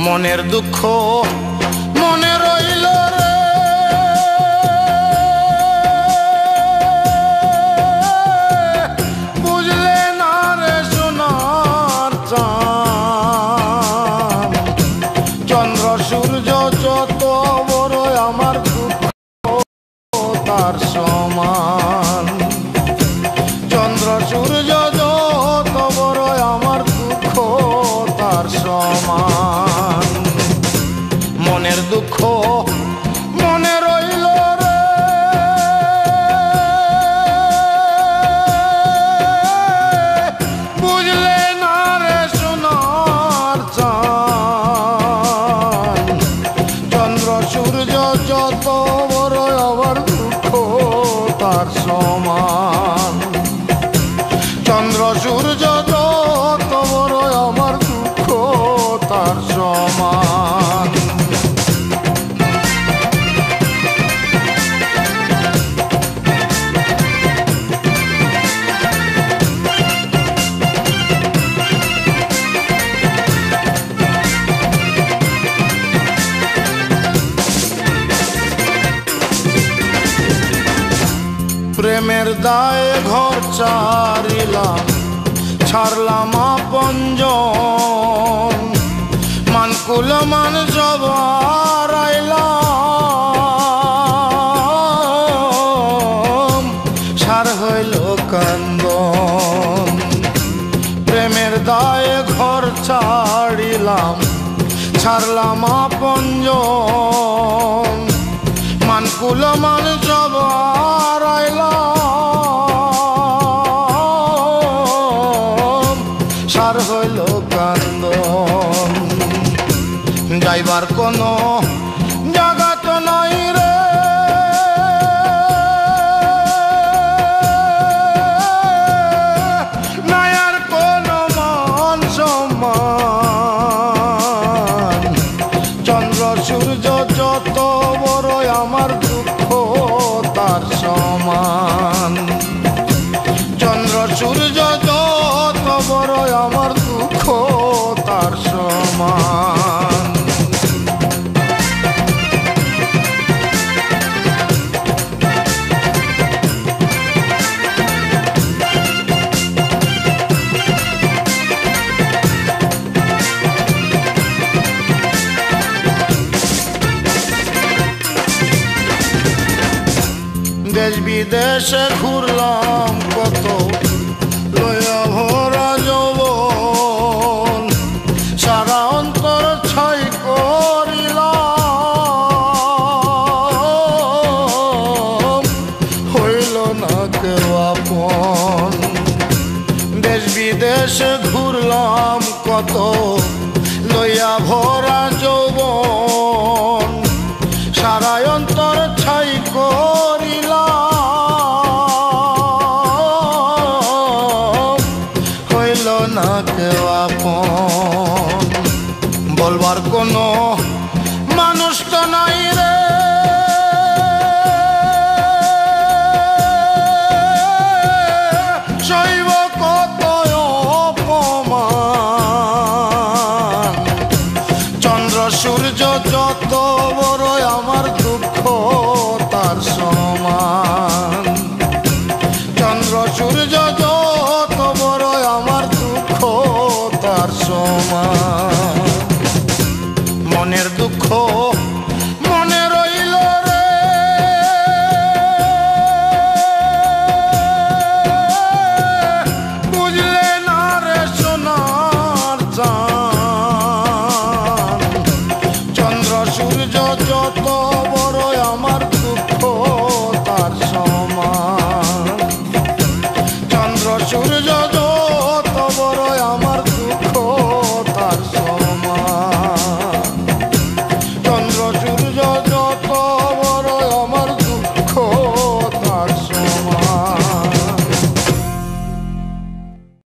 মনের দুঃখ মনে রইল রে, বুঝলে না রে সোনার চাঁদ। চন্দ্র সূর্য যত বড় আমার দুঃখ তার সমান। চন্দ্র সূর্য যত বড় আমার দুঃখ তার সমান। মনের দুঃখ মনে রইল রে, বুঝলে না রে সোনার চাঁদ। চন্দ্র সূর্য যত বড় আমার দুঃখ তার সমান। চন্দ্র সূর্য যত বড় আমার দুঃখ তার সমান। প্রেমের দায়ে ঘর ছাড়িলাম, ছাড়লাম আপনজন। মানকুল মান সব হারাইলাম, সার হইল কান্দন। প্রেমের দায়ে ঘর ছাড়িলাম, ছাড়লাম আপনজন। মানকুল মান সব হারাইলাম, সার হইল কান্দন। যাইবার কোনো জায়গা তো নাই রে, নাই আর কোনো মান সম্মান। চন্দ্র সূর্য যত বড় আমার দুঃখ তার সমান। চন্দ্র সূর্য যত বড় আমার দুঃখ তার সমান। দেশ বিদেশে ঘুরলাম কত, লইয়া ভরা যৌবন। সারা অন্তর ছাই করিলাম, হইল না কেউ আপন। দেশ বিদেশে ঘুরলাম কত, লইয়া ভরা যৌবন। সারা অন্তর ছাই করিলাম, হইল না কেউ আপন। বলবার কোনো মানুষ তো নাই রে, সইব কত অপমান। চন্দ্র সূর্য যত বড় আমার দুঃখ তার সমান। চন্দ্র সূর্য যত বড় আমার দুঃখ তার সমান।